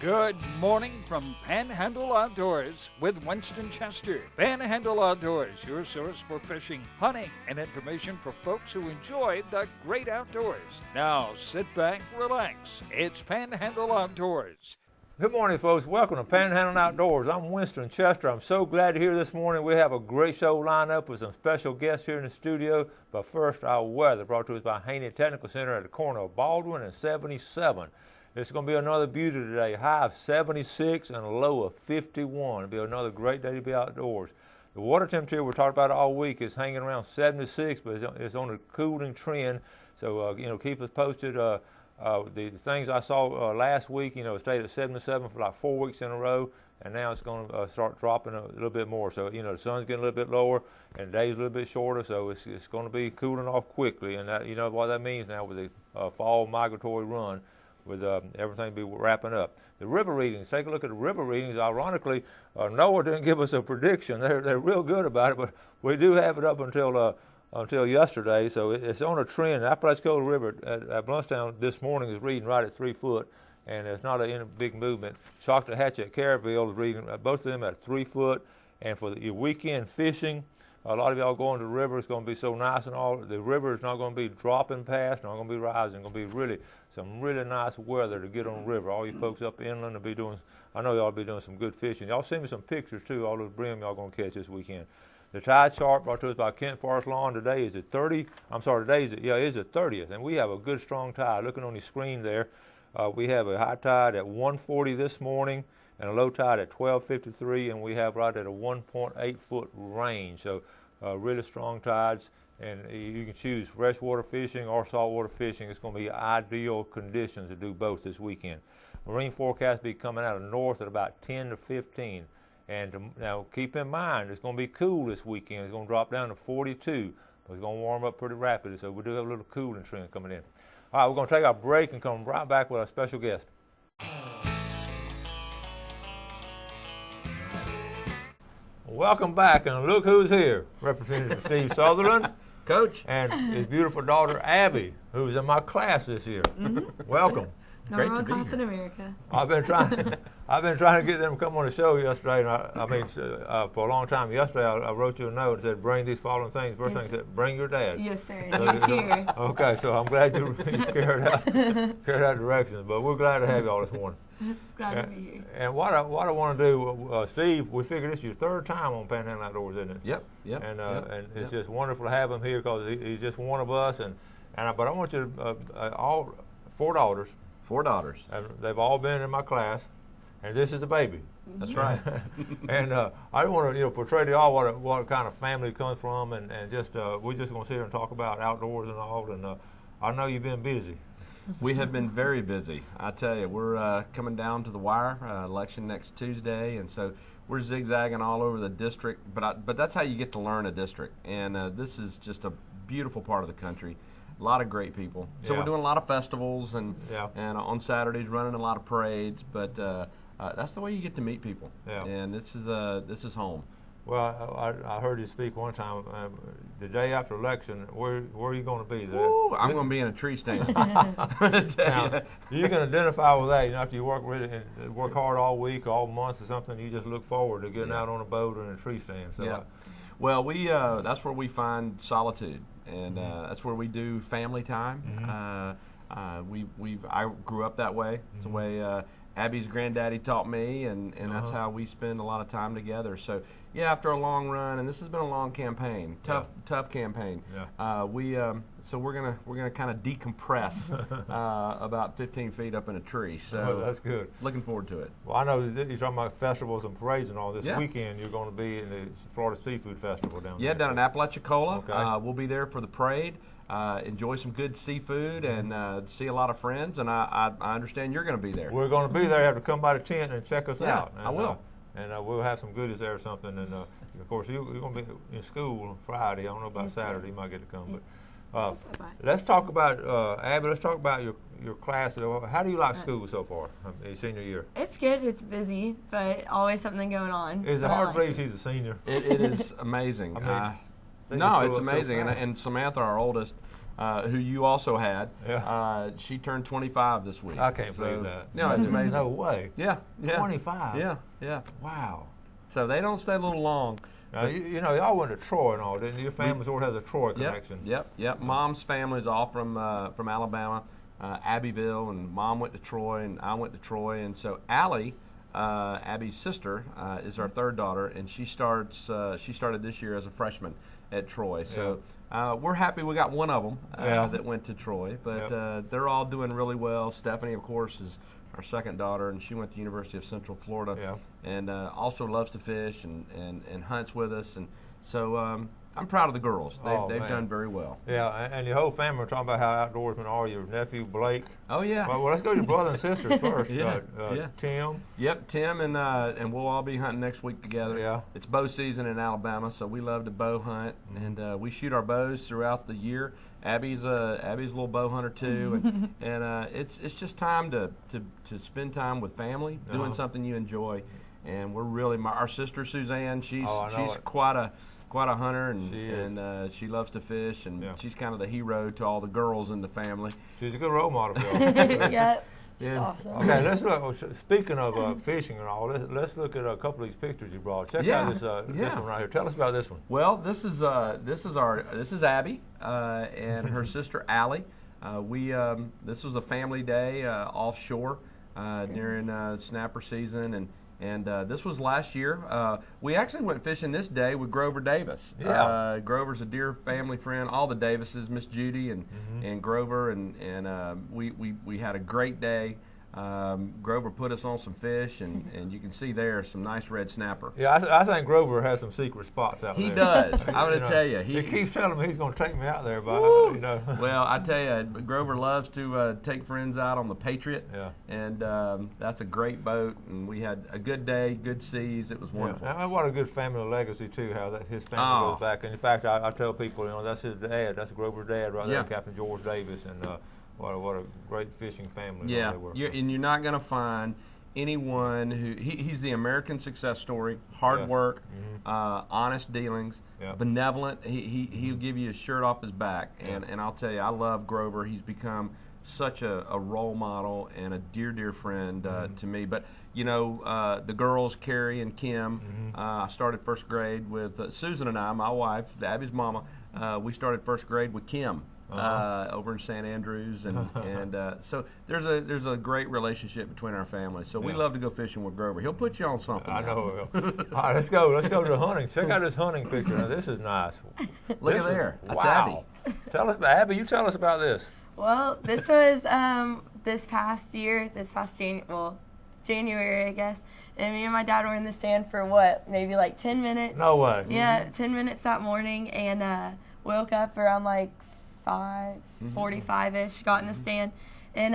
Good morning from Panhandle Outdoors with Winston Chester. Panhandle Outdoors, your source for fishing, hunting, and information for folks who enjoy the great outdoors. Now sit back, relax. It's Panhandle Outdoors. Good morning, folks. Welcome to Panhandle Outdoors. I'm Winston Chester. I'm so glad to hear this morning. We have a great show lined up with some special guests here in the studio. But first, our weather brought to us by Haney Technical Center at the corner of Baldwin and 77. It's going to be another beauty today. High of 76 and a low of 51. It'll be another great day to be outdoors. The water temperature we're talking about all week is hanging around 76, but it's on a cooling trend. So, keep us posted. The things I saw last week, it stayed at 77 for like 4 weeks in a row, and now it's going to start dropping a little bit more. So, the sun's getting a little bit lower, and the day's a little bit shorter, so it's going to be cooling off quickly. And that, what that means now with the fall migratory run, with everything be wrapping up. The river readings, take a look at the river readings. Ironically, NOAA didn't give us a prediction. They're real good about it, but we do have it up until yesterday, so it's on a trend. The Apalachicola River at Bluntstown this morning is reading right at 3 foot, and it's not a big movement. Shocktahatchee at Caryville is reading both of them at 3 foot, and for your weekend fishing, a lot of y'all going to the river. It's going to be so nice and all. The river is not going to be dropping fast, not going to be rising. It's going to be some really nice weather to get on the river. All you folks up inland will be doing, I know y'all will be doing some good fishing. Y'all send me some pictures too, all those brim y'all going to catch this weekend. The tide chart brought to us by Kent Forest Lawn. Today is the 30th, and we have a good strong tide. Looking on the screen there, we have a high tide at 1:40 this morning and a low tide at 12:53, and we have right at a 1.8 foot range. So really strong tides, and you can choose freshwater fishing or saltwater fishing. It's going to be ideal conditions to do both this weekend. Marine forecast will be coming out of north at about 10 to 15. And now keep in mind, it's going to be cool this weekend. It's going to drop down to 42, but it's going to warm up pretty rapidly. So we do have a little cooling trend coming in. All right, we're going to take our break and come right back with our special guest. Welcome back, and look who's here. Representative Steve Sutherland, Coach, and his beautiful daughter Abby, who's in my class this year. Mm-hmm. Welcome. Great to be here. In America. I've been trying to get them to come on the show yesterday, and for a long time. Yesterday, I wrote you a note and said, "Bring these following things." First thing I said, "Bring your dad." Yes, sir. He's here. Okay, so I'm glad you carried out directions. But we're glad to have you all this morning. Glad to be here. And what I want to do, Steve, we figured this is your third time on Panhandle Outdoors, isn't it? Yep. And it's just wonderful to have him here because he's just one of us. But I want you to all 4 daughters. 4 daughters. And they've all been in my class, and this is the baby. That's right. And I want to portray to y'all what kind of family it comes from, and just we're just going to sit here and talk about outdoors and all. And I know you've been busy. We have been very busy. I tell you, we're coming down to the wire. Election next Tuesday, and so we're zigzagging all over the district. But that's how you get to learn a district. And this is just a beautiful part of the country. A lot of great people. So we're doing a lot of festivals and on Saturdays running a lot of parades. But that's the way you get to meet people. Yeah. And this is home. Well, I heard you speak one time. The day after election, where are you going to be? I'm going to be in a tree stand. Now, you can identify with that. After you work hard all week, all month or something, you just look forward to getting out on a boat or in a tree stand. So well, that's where we find solitude. And that's where we do family time. Mm-hmm. I grew up that way. It's the way Abby's granddaddy taught me, and that's how we spend a lot of time together. So after a long run, and this has been a long campaign, tough campaign. Yeah. So we're gonna kind of decompress about 15 feet up in a tree. So that's good. Looking forward to it. Well, I know you're talking about festivals and parades and all. This weekend you're going to be in the Florida Seafood Festival down there. Yeah, down in Apalachicola. Okay. We'll be there for the parade. Enjoy some good seafood and see a lot of friends. And I understand you're going to be there. We're going to be there. You have to come by the tent and check us out. And, I will. And we'll have some goodies there or something. And of course, you're going to be in school on Friday. I don't know about Saturday. You might get to come, but. Let's talk about Abby. Let's talk about your class. How do you like school so far? Your senior year. It's good. It's busy, but always something going on. Is it hard to believe she's a senior? It is amazing. No, it's amazing. And Samantha, our oldest, who you also had. Yeah. She turned 25 this week. I can't believe that. No, it's amazing. No way. Yeah. 25. Yeah. Wow. So they don't stay a little long. Now, you know, y'all went to Troy and all, didn't you? Your family sort of has a Troy connection. Yep. Mom's family is all from Alabama, Abbeville, and Mom went to Troy, and I went to Troy, and so Allie, Abby's sister, is our third daughter, and she started this year as a freshman at Troy. So we're happy we got one of them that went to Troy, but they're all doing really well. Stephanie, of course, is our second daughter, and she went to University of Central Florida, and also loves to fish and hunts with us, and so I'm proud of the girls. They've done very well. Yeah, and your whole family are talking about how outdoorsmen are. Your nephew Blake. Oh yeah. Well, let's go to your brother and sisters first. Yeah. Tim. Yep, Tim and we'll all be hunting next week together. Yeah. It's bow season in Alabama, so we love to bow hunt, and we shoot our bows throughout the year. Abby's a little bow hunter too, and it's just time to spend time with family, doing something you enjoy, and we're really our sister Suzanne. She's quite a hunter, and she loves to fish, and she's kind of the hero to all the girls in the family. She's a good role model for y'all. Yep. Awesome. Okay, let's look. Speaking of fishing and all, let's look at a couple of these pictures you brought. Check out this one right here. Tell us about this one. Well, this is Abby and her sister Allie. This was a family day offshore during snapper season, and this was last year. We actually went fishing this day with Grover Davis. Yeah. Grover's a dear family friend. All the Davises, Miss Judy and Grover, and we had a great day. Grover put us on some fish, and you can see there some nice red snapper. Yeah, I think Grover has some secret spots out there. He does. I'm going to tell you. He keeps telling me he's going to take me out there, but Well, I tell you, Grover loves to take friends out on the Patriot, and that's a great boat. And we had a good day, good seas. It was wonderful. And what a good family legacy too. How his family goes back. And in fact, I tell people, that's his dad. That's Grover's dad right there, Captain George Davis, and. What a great fishing family. Yeah, they were. And you're not going to find anyone who he's the American success story. Hard work, honest dealings, benevolent. He'll give you a shirt off his back, and I'll tell you, I love Grover. He's become such a role model and a dear friend to me. But the girls, Carrie and Kim. I started first grade with Susan and I, my wife, Abby's mama. We started first grade with Kim. Over in St. Andrews, and so there's a great relationship between our families. So we love to go fishing with Grover. He'll put you on something. I know. All right, let's go to the hunting. Check out this hunting picture. Now, this is nice. Look at there. That's wow. Abby. Tell us about Abby. You tell us about this. Well, this was this past January, I guess. And me and my dad were in the sand for maybe like 10 minutes. No way. Yeah, 10 minutes that morning, and woke up around like 5:45ish, got in the sand, and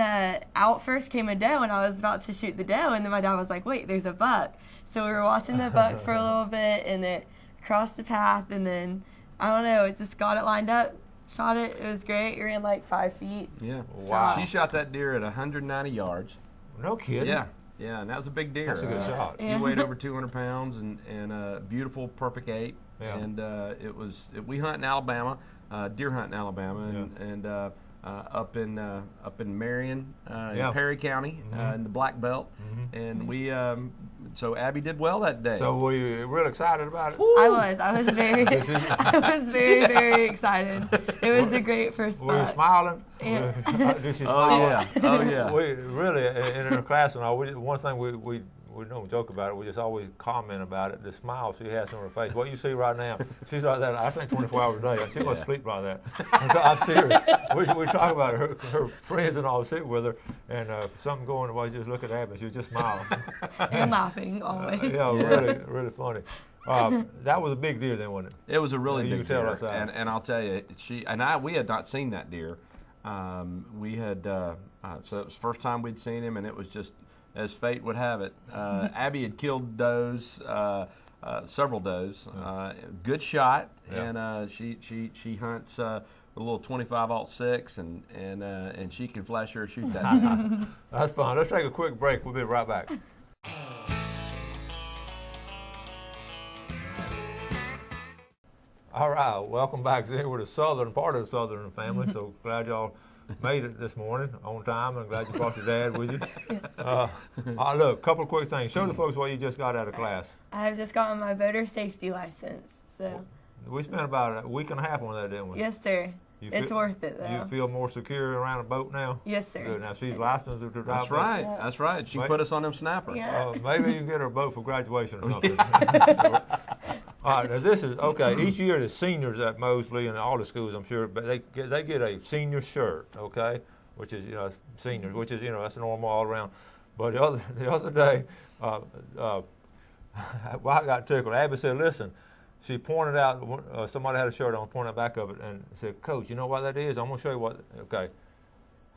out first came a doe, and I was about to shoot the doe, and then my dad was like, wait, there's a buck. So we were watching the buck for a little bit, and it crossed the path, and then, I don't know, it just got it lined up, shot it. It was great. It ran like 5 feet. Yeah. Wow. She shot that deer at 190 yards. No kidding. Yeah, and that was a big deer. That's a good shot. He weighed over 200 pounds, and a beautiful, perfect 8. Yeah. And we hunt in Alabama. Deer hunt in Alabama, and up in Marion, in Perry County, in the Black Belt, and we so Abby did well that day. So were you real excited about it? I was very very excited. It was a great first spot. Were you smiling? Yeah. Did she smile? Oh yeah. We really in her class and all. One thing we don't joke about it. We just always comment about it. The smile she has on her face. What you see right now, she's like that. I think 24 hours a day. She must sleep like that. I'm serious. We talk about her friends and all sit with her, and something going on. Just look at Abby. She just smiling and laughing always. Really funny. That was a big deer then, wasn't it? It was a really big deer. Tell us that. And I'll tell you, we had not seen that deer. We had so it was the first time we'd seen him, and it was just as fate would have it. Abby had killed does, several does. Good shot, and she hunts a little 25-06, and she can flash her shoot that. That's fun. Let's take a quick break. We'll be right back. All right, welcome back here with the southern part of the Southern family. So glad y'all made it this morning on time, and glad you brought your dad with you. Yes. Look, a couple of quick things. Show the folks what you just got out of class. I've just gotten my boater safety license. So we spent about a week and a half on that, didn't we? Yes, sir. It's worth it, though. You feel more secure around a boat now? Yes, sir. Good. Now she's licensed to drive. That's right. Yep. That's right. She put us on them snappers. Yeah. Maybe you can get her a boat for graduation or something. All right, now this is okay. Each year the seniors at Mosley and all the schools, I'm sure, but they get a senior shirt, okay, which is seniors, which is that's normal all around. But the other day, well, I got tickled. Abby said, "Listen." She pointed out somebody had a shirt on, pointed out back of it, and said, "Coach, you know what that is? I'm gonna show you what." Okay.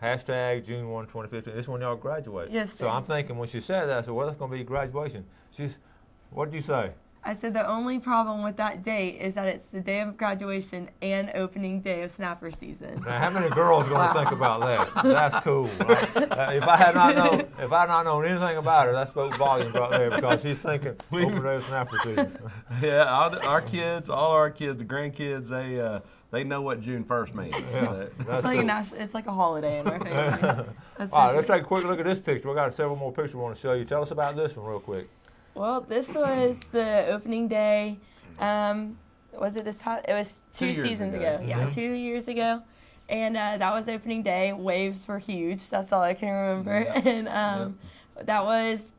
Hashtag June 1, 2015. This is when y'all graduate. Yes, sir. So I'm thinking when she said that, I said, "Well, that's gonna be graduation." What did you say? I said the only problem with that date is that it's the day of graduation and opening day of snapper season. Now, how many girls are going to think about that? That's cool. Right? If I had not known anything about her, that spoke volumes right there because she's thinking opening day of snapper season. Yeah, all our kids, the grandkids, they know what June 1st means. Yeah, it's like a holiday in our family. All right, let's take a quick look at this picture. We got several more pictures we want to show you. Tell us about this one real quick. Well, this was the opening day. Was it this past? It was two seasons ago. Mm-hmm. Yeah, 2 years ago. And that was opening day. Waves were huge. That's all I can remember. Yeah. And that was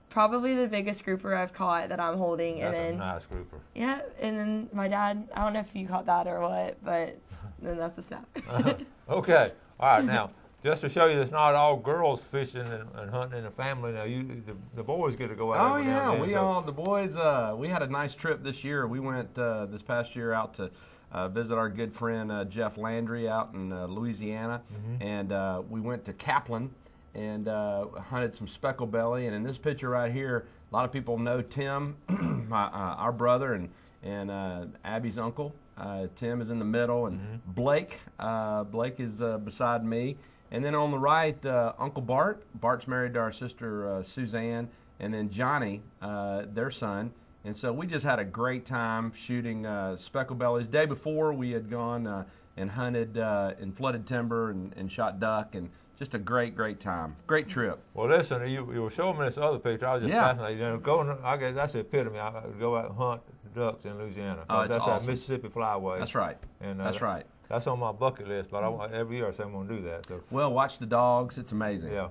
probably the biggest grouper I've caught that I'm holding. That's a nice grouper. Yeah, and then my dad, I don't know if you caught that or what, but then that's a snap. Okay. All right, now. Just to show you, it's not all girls fishing and hunting in the family. Now, the boys get to go out. Oh yeah, the boys. We had a nice trip this year. We went this past year out to visit our good friend Jeff Landry out in Louisiana, and we went to Kaplan and hunted some speckled belly. And in this picture right here, a lot of people know Tim, our brother, and Abby's uncle. Tim is in the middle, and Blake is beside me. And then on the right, Uncle Bart. Bart's married to our sister Suzanne, and then Johnny, their son. And so we just had a great time shooting speckled bellies. Day before, we had gone and hunted in flooded timber and shot duck, and just a great time. Great trip. Well, listen, you were showing me this other picture. I was just fascinated. I guess that's the epitome. I go out and hunt ducks in Louisiana. Oh, that's awesome. that Mississippi Flyway. That's right. And that's right. That's on my bucket list, but every year I say I'm going to do that. So. Well, watch the dogs. It's amazing. Yeah.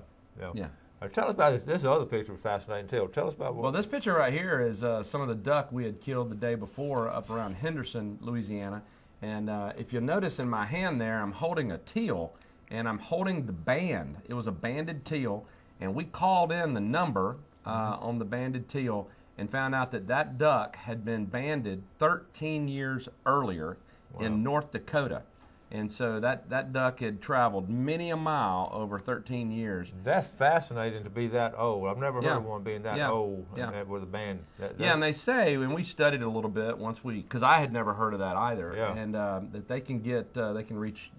Tell us about this. This other picture was fascinating too. Tell us about what. Well, this picture right here is some of the duck we had killed the day before up around Henderson, Louisiana. And if you'll notice in my hand there, I'm holding a teal, and I'm holding the band. It was a banded teal, and we called in the number on the banded teal and found out that duck had been banded 13 years earlier in North Dakota. And so that duck had traveled many a mile over 13 years. That's fascinating to be that old. I've never heard of one being that old with a band. And they say, when we studied it a little bit because I had never heard of that either, and that they can reach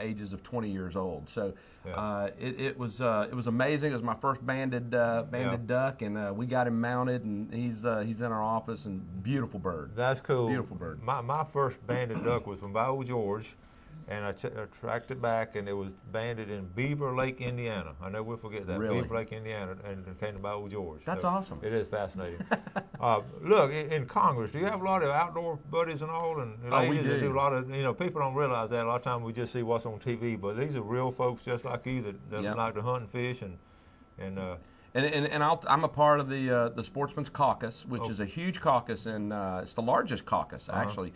ages of 20 years old. So it was amazing. It was my first banded duck, and we got him mounted, and he's in our office, and beautiful bird. That's cool. Beautiful bird. My first banded duck was from Old George. And I tracked it back, and it was banded in Beaver Lake, Indiana. I never will forget that. Really? Beaver Lake, Indiana, and it came to Old George. That's awesome. It is fascinating. Look, in Congress, do you have a lot of outdoor buddies and all? And ladies we do. A lot of, people don't realize that. A lot of times we just see what's on TV, but these are real folks just like you that like to hunt and fish And I'm a part of the Sportsman's Caucus, which is a huge caucus, and it's the largest caucus actually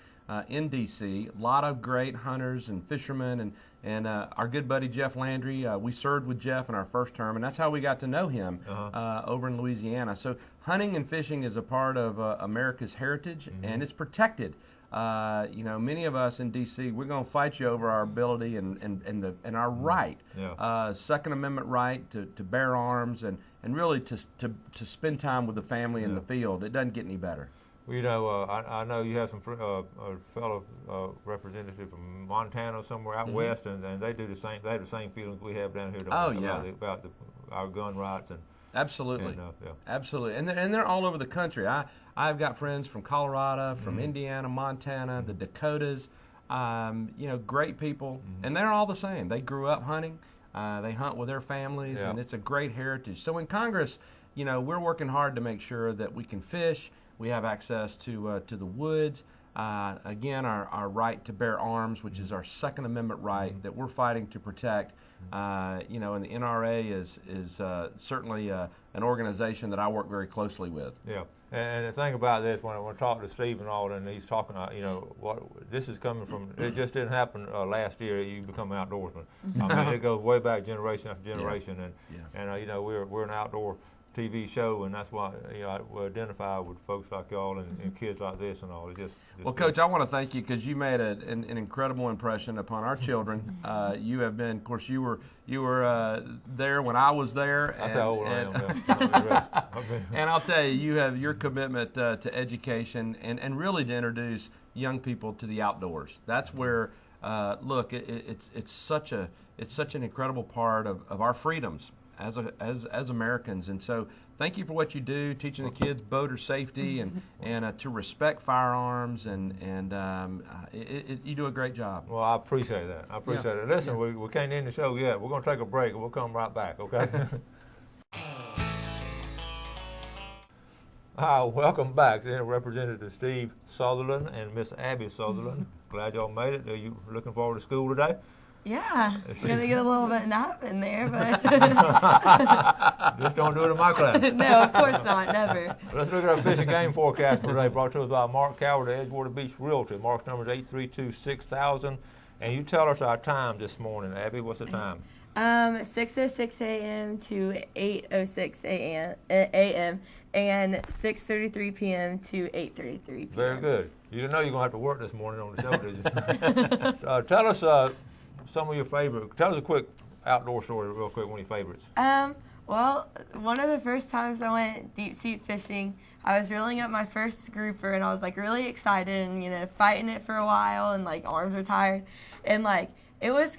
in D.C. A lot of great hunters and fishermen, and our good buddy Jeff Landry. We served with Jeff in our first term, and that's how we got to know him over in Louisiana. So hunting and fishing is a part of America's heritage, and it's protected. Many of us in D.C., we're going to fight you over our ability and our right, Second Amendment right to bear arms and really to spend time with the family in the field. It doesn't get any better. Well, I know you have some a fellow representative from Montana somewhere out west, and they do the same. They have the same feelings we have down here. About our gun rights, Absolutely. And, yeah. Absolutely. And they're all over the country. I've got friends from Colorado, from Indiana, Montana, the Dakotas, great people. And they're all the same. They grew up hunting. They hunt with their families, and it's a great heritage. So in Congress, we're working hard to make sure that we can fish. We have access to the woods. Again, our right to bear arms, which is our Second Amendment right that we're fighting to protect. And the NRA is certainly an organization that I work very closely with. Yeah, and the thing about this, when I talk to Steve and all, and he's talking, what this is coming from. It just didn't happen last year. You become an outdoorsman. I mean, it goes way back generation after generation, and we're an outdoor TV show, and that's why we identify with folks like y'all and kids like this and all. It's just well, Coach, I want to thank you because you made an incredible impression upon our children. You have been, of course, you were there when I was there. That's how old I am. And I'll tell you, you have your commitment to education and really to introduce young people to the outdoors. That's where, it's such an incredible part of our freedoms as Americans. And so thank you for what you do, teaching the kids boater safety and to respect firearms, and you do a great job. Well, I appreciate that. It. Listen, we can't end the show yet. We're going to take a break, and we'll come right back, okay? Welcome back to Representative Steve Sutherland and Miss Abby Sutherland. Glad y'all made it. Are you looking forward to school today? Yeah, gonna get a little bit nap in there, but just don't do it in my class. No, of course not, never. Let's look at our fishing game forecast for today, brought to us by Mark Coward at Edgewater Beach Realty. Mark's number is 832-6000, and you tell us our time this morning, Abby. What's the time? 6:06 a.m. to 8:06 a.m. and 6:33 p.m. to 8:33 p.m. Very good. You didn't know you were going to have to work this morning on the show, did you? Tell us some of your favorite. Tell us a quick outdoor story, real quick. One of your favorites. Well, one of the first times I went deep sea fishing, I was reeling up my first grouper, and I was like really excited, and fighting it for a while, and like arms were tired, and like it was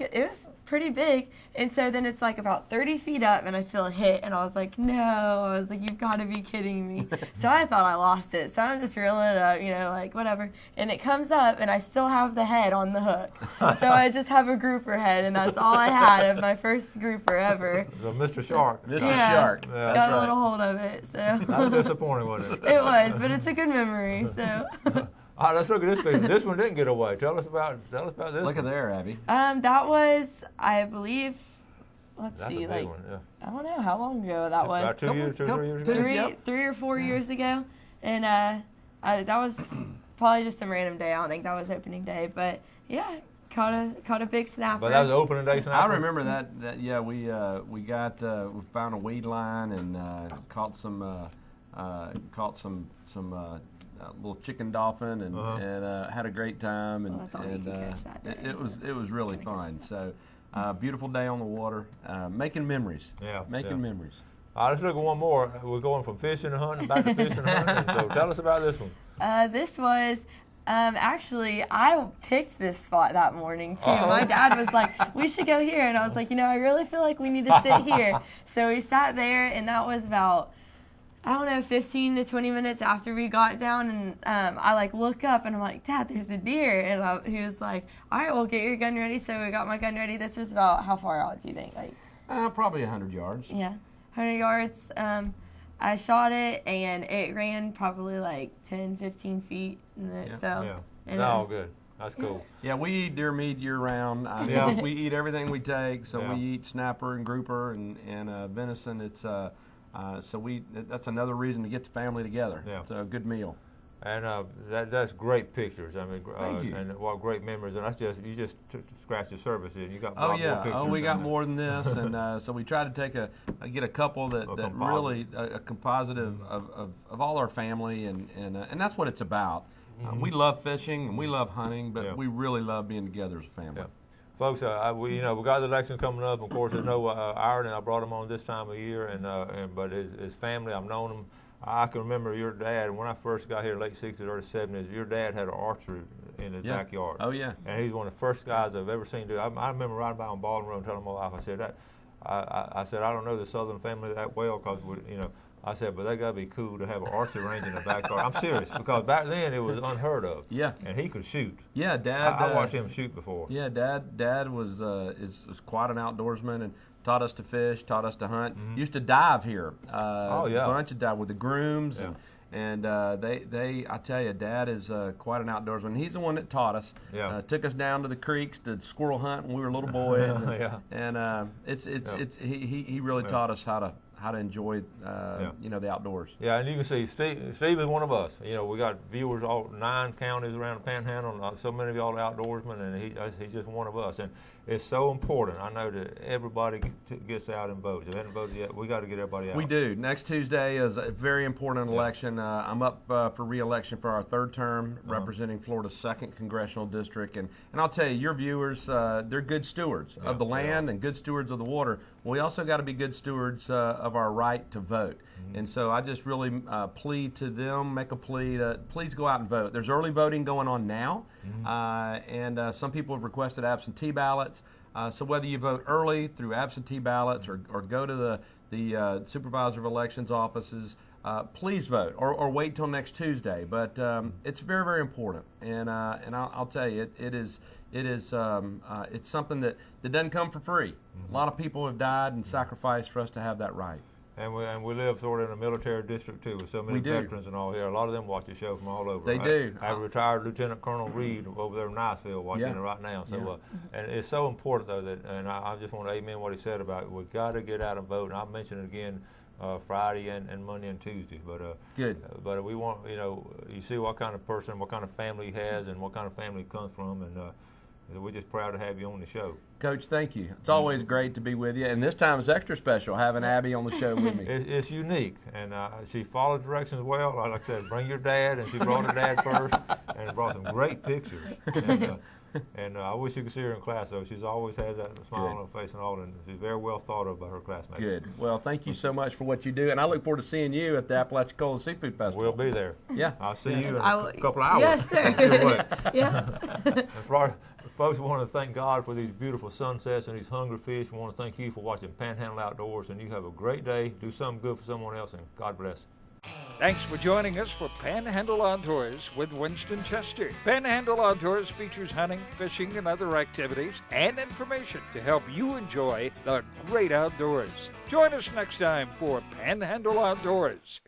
pretty big. And so then it's like about 30 feet up, and I feel a hit, and I was like, no. I was like, you've got to be kidding me. So I thought I lost it. So I'm just reeling it up, like whatever. And it comes up, and I still have the head on the hook. So I just have a grouper head, and that's all I had of my first grouper ever. So Mr. Shark. Mr. Shark. Yeah, got a little hold of it. So that was disappointing, wasn't it? It was, but it's a good memory. So. All right, let's look at this picture. This one didn't get away. Tell us about this. Look at there, Abby. That was, I believe, That's a big one, yeah. I don't know how long ago that was. About 2 years, 2 or 3 years ago? Three or 4 years ago. And that was probably just some random day. I don't think that was opening day. But, yeah, caught a big snapper. But that was opening day snapper? I remember that yeah, we found a weed line and caught some little chicken dolphin and had a great time, and, that's all you can catch that day, it was really fun. So beautiful day on the water, making memories. Making memories. All right, let's look at one more. We're going from fishing to hunting back to fishing and hunting. So tell us about this one. This was actually, I picked this spot that morning too. My dad was like, we should go here, and I was like, I really feel like we need to sit here. So we sat there, and that was about 15 to 20 minutes after we got down, and I look up, and I'm like, Dad, there's a deer. And he was like, all right, well, get your gun ready. So we got my gun ready. This was about, how far out do you think? Probably 100 yards. Yeah, 100 yards. I shot it, and it ran probably 10, 15 feet, and it fell. Yeah, and no, good. That's cool. Yeah, we eat deer meat year round. We eat everything we take. So we eat snapper and grouper and venison. It's that's another reason to get the family together. Yeah. It's a good meal. And that's great pictures. I mean, Thank you. And what great memories. And that's you just scratched the surface here. You got more pictures. We got more than this, and so we tried to get a couple that really a composite of all our family, and that's what it's about. We love fishing and we love hunting, but we really love being together as a family. Yeah. Folks, we got the election coming up. Of course, there's no Ireland. I brought him on this time of year, but his family, I've known him. I can remember your dad when I first got here, late '60s, early '70s. Your dad had an archery in his backyard. Oh yeah. And he's one of the first guys I've ever seen do it. I remember riding by on Baldwin Road and telling my wife, I said that. I said, I don't know the Southern family that well because, you know, I said, but they got to be cool to have an archery range in the backyard. I'm serious, because back then it was unheard of. Yeah. And he could shoot. Yeah, Dad. I watched him shoot before. Yeah, Dad was quite an outdoorsman and taught us to fish, taught us to hunt. Used to dive here. Oh, yeah. A bunch of dive with the grooms. Yeah. And I tell you, Dad is quite an outdoorsman. He's the one that taught us. Yeah. Took us down to the creeks to squirrel hunt when we were little boys. And, Yeah. and he really taught us how to enjoy you know, the outdoors. Yeah, and you can see Steve is one of us. You know, we got viewers all 9 counties around the Panhandle, and so many of y'all are outdoorsmen, and he's just one of us. And it's so important. I know that everybody gets out and votes. If they haven't voted yet, we got to get everybody out. We do. Next Tuesday is a very important election. I'm up for re-election for our 3rd term, representing Florida's 2nd congressional district. And I'll tell you, your viewers, they're good stewards of the land and good stewards of the water. We also got to be good stewards of our right to vote. And so I just really plead to them, make a plea to please go out and vote. There's early voting going on now, and some people have requested absentee ballots. So whether you vote early through absentee ballots or go to the supervisor of elections offices, please vote or wait till next Tuesday. But it's very, very important, and I'll tell you, it's something that doesn't come for free. A lot of people have died and sacrificed for us to have that right. And we live sort of in a military district too, with so many veterans and all here. A lot of them watch the show from all over. They do. I have retired Lieutenant Colonel Reed over there in Niceville watching it right now. So, and it's so important though that, and I just want to amen what he said about it. We got to get out and vote. And I'll mention it again Friday and Monday and Tuesday. But good. But we want, you know, you see what kind of person, what kind of family he has, and what kind of family he comes from, and we're just proud to have you on the show. Coach, thank you. It's always great to be with you, and this time is extra special having Abby on the show with me. It's unique, and she followed directions well. Like I said, bring your dad, and she brought her dad first, and brought some great pictures. And I wish you could see her in class, though. She's always has that smile on her face and all, and she's very well thought of by her classmates. Good. Well, thank you so much for what you do, and I look forward to seeing you at the Apalachicola Seafood Festival. We'll be there. Yeah. I'll see you in a couple of hours. Yes, sir. Yes. And for folks, we want to thank God for these beautiful sunsets and these hungry fish. We want to thank you for watching Panhandle Outdoors, and you have a great day. Do something good for someone else, and God bless. Thanks for joining us for Panhandle Outdoors with Winston Chester. Panhandle Outdoors features hunting, fishing, and other activities and information to help you enjoy the great outdoors. Join us next time for Panhandle Outdoors.